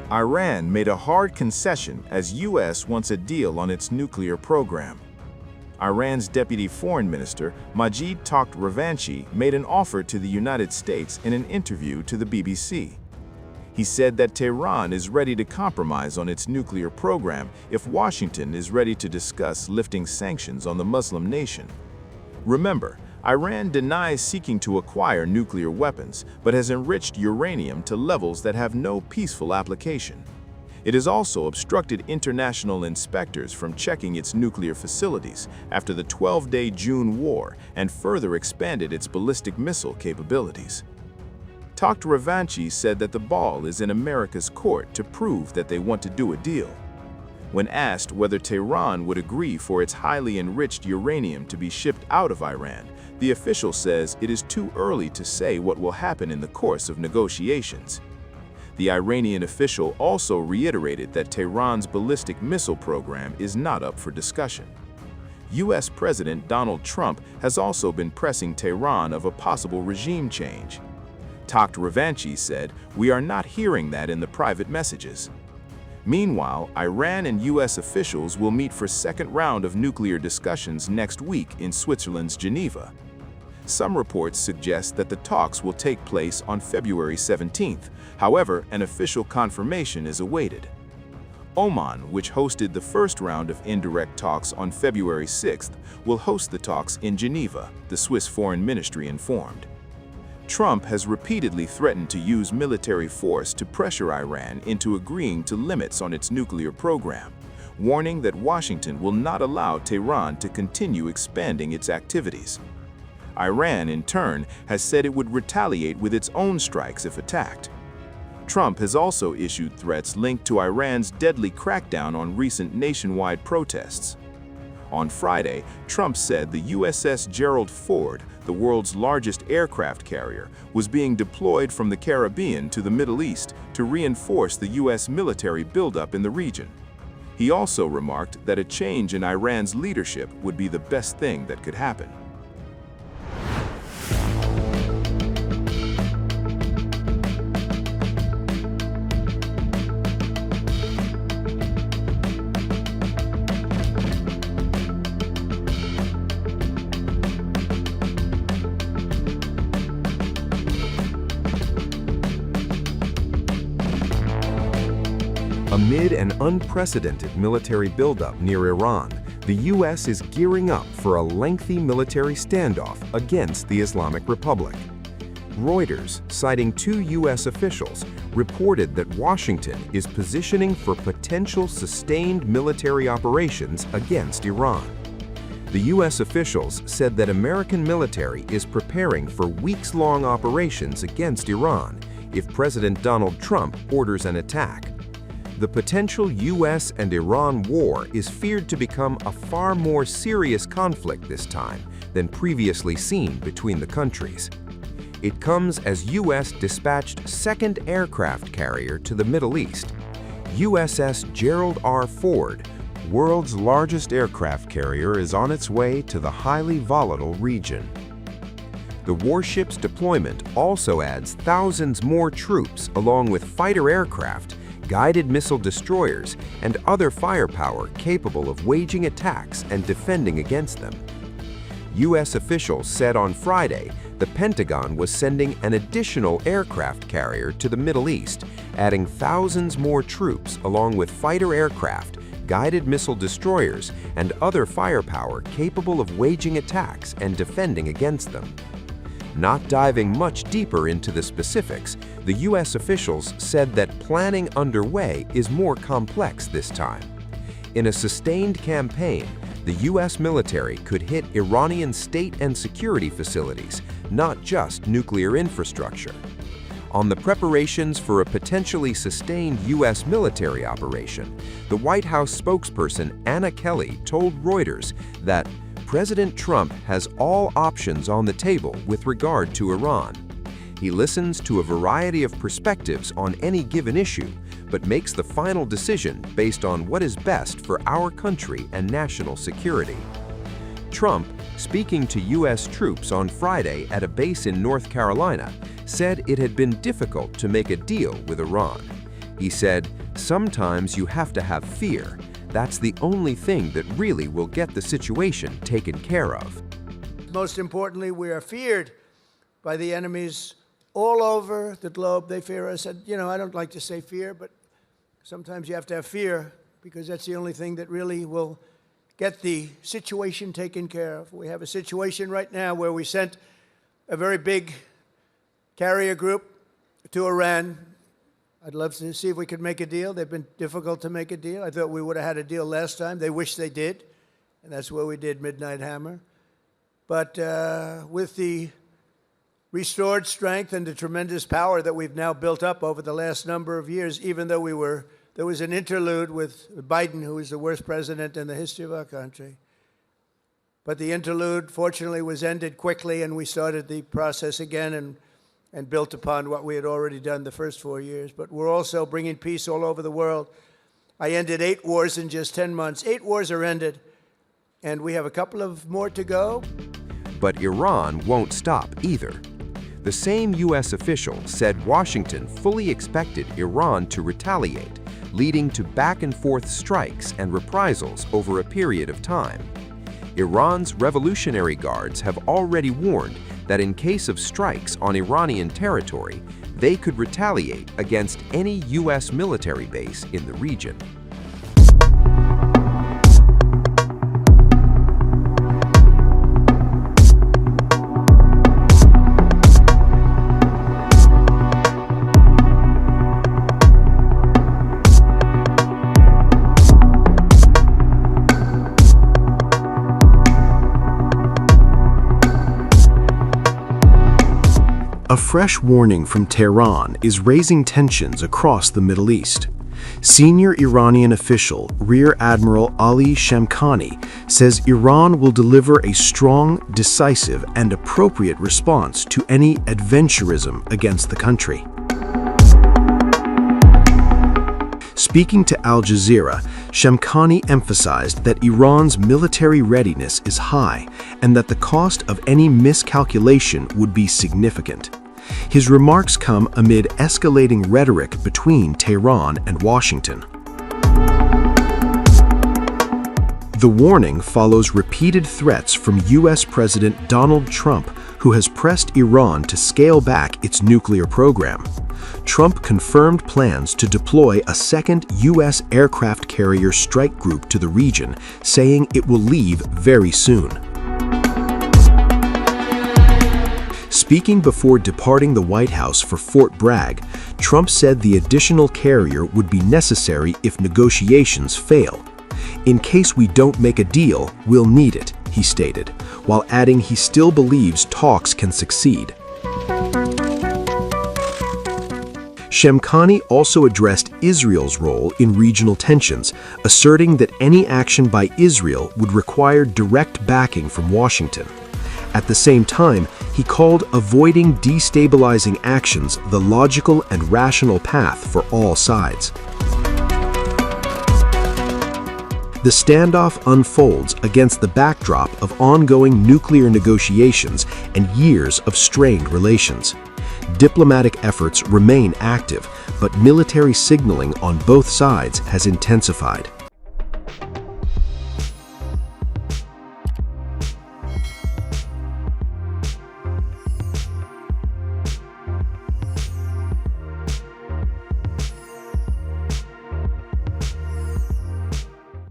Iran made a hard concession as U.S. wants a deal on its nuclear program. Iran's Deputy Foreign Minister, Majid Takht-Ravanchi, made an offer to the United States in an interview to the BBC. He said that Tehran is ready to compromise on its nuclear program if Washington is ready to discuss lifting sanctions on the Muslim nation. Remember, Iran denies seeking to acquire nuclear weapons, but has enriched uranium to levels that have no peaceful application. It has also obstructed international inspectors from checking its nuclear facilities after the 12-day June war and further expanded its ballistic missile capabilities. Takht-Ravanchi said that the ball is in America's court to prove that they want to do a deal. When asked whether Tehran would agree for its highly enriched uranium to be shipped out of Iran, the official says it is too early to say what will happen in the course of negotiations. The Iranian official also reiterated that Tehran's ballistic missile program is not up for discussion. U.S. President Donald Trump has also been pressing Tehran of a possible regime change. Takht-Ravanchi said, "We are not hearing that in the private messages." Meanwhile, Iran and U.S. officials will meet for second round of nuclear discussions next week in Switzerland's Geneva. Some reports suggest that the talks will take place on February 17th. However, an official confirmation is awaited. Oman, which hosted the first round of indirect talks on February 6th, will host the talks in Geneva, the Swiss Foreign Ministry informed. Trump has repeatedly threatened to use military force to pressure Iran into agreeing to limits on its nuclear program, warning that Washington will not allow Tehran to continue expanding its activities. Iran, in turn, has said it would retaliate with its own strikes if attacked. Trump has also issued threats linked to Iran's deadly crackdown on recent nationwide protests. On Friday, Trump said the USS Gerald Ford, the world's largest aircraft carrier, was being deployed from the Caribbean to the Middle East to reinforce the U.S. military buildup in the region. He also remarked that a change in Iran's leadership would be the best thing that could happen. Amid an unprecedented military buildup near Iran, the U.S. is gearing up for a lengthy military standoff against the Islamic Republic. Reuters, citing two U.S. officials, reported that Washington is positioning for potential sustained military operations against Iran. The U.S. officials said that American military is preparing for weeks-long operations against Iran if President Donald Trump orders an attack. The potential U.S. and Iran war is feared to become a far more serious conflict this time than previously seen between the countries. It comes as U.S. dispatched second aircraft carrier to the Middle East. USS Gerald R. Ford, world's largest aircraft carrier, is on its way to the highly volatile region. The warship's deployment also adds thousands more troops along with fighter aircraft, guided missile destroyers, and other firepower capable of waging attacks and defending against them. U.S. officials said on Friday the Pentagon was sending an additional aircraft carrier to the Middle East, adding thousands more troops along with fighter aircraft, guided missile destroyers, and other firepower capable of waging attacks and defending against them. Not diving much deeper into the specifics, the U.S. officials said that planning underway is more complex this time. In a sustained campaign, the U.S. military could hit Iranian state and security facilities, not just nuclear infrastructure. On the preparations for a potentially sustained U.S. military operation, the White House spokesperson Anna Kelly told Reuters that President Trump has all options on the table with regard to Iran. He listens to a variety of perspectives on any given issue, but makes the final decision based on what is best for our country and national security. Trump, speaking to U.S. troops on Friday at a base in North Carolina, said it had been difficult to make a deal with Iran. He said, Sometimes you have to have fear. That's the only thing that really will get the situation taken care of. Most importantly, we are feared by the enemies all over the globe. They fear us. And, I don't like to say fear, but sometimes you have to have fear because that's the only thing that really will get the situation taken care of. We have a situation right now where we sent a very big carrier group to Iran. I'd love to see if we could make a deal. They've been difficult to make a deal. I thought we would have had a deal last time. They wish they did, and that's where we did Midnight Hammer. But with the restored strength and the tremendous power that we've now built up over the last number of years, even though there was an interlude with Biden, who is the worst president in the history of our country. But the interlude, fortunately, was ended quickly, and we started the process again and built upon what we had already done the first 4 years. But we're also bringing peace all over the world. I ended 8 wars in just 10 months. 8 wars are ended, and we have a couple of more to go. But Iran won't stop either. The same U.S. official said Washington fully expected Iran to retaliate, leading to back-and-forth strikes and reprisals over a period of time. Iran's Revolutionary Guards have already warned that in case of strikes on Iranian territory, they could retaliate against any U.S. military base in the region. A fresh warning from Tehran is raising tensions across the Middle East. Senior Iranian official Rear Admiral Ali Shamkhani says Iran will deliver a strong, decisive, and appropriate response to any adventurism against the country. Speaking to Al Jazeera, Shamkhani emphasized that Iran's military readiness is high and that the cost of any miscalculation would be significant. His remarks come amid escalating rhetoric between Tehran and Washington. The warning follows repeated threats from U.S. President Donald Trump, who has pressed Iran to scale back its nuclear program. Trump confirmed plans to deploy a second U.S. aircraft carrier strike group to the region, saying it will leave very soon. Speaking before departing the White House for Fort Bragg, Trump said the additional carrier would be necessary if negotiations fail. "In case we don't make a deal, we'll need it," he stated, while adding he still believes talks can succeed. Shamkhani also addressed Israel's role in regional tensions, asserting that any action by Israel would require direct backing from Washington. At the same time, he called avoiding destabilizing actions the logical and rational path for all sides. The standoff unfolds against the backdrop of ongoing nuclear negotiations and years of strained relations. Diplomatic efforts remain active, but military signaling on both sides has intensified.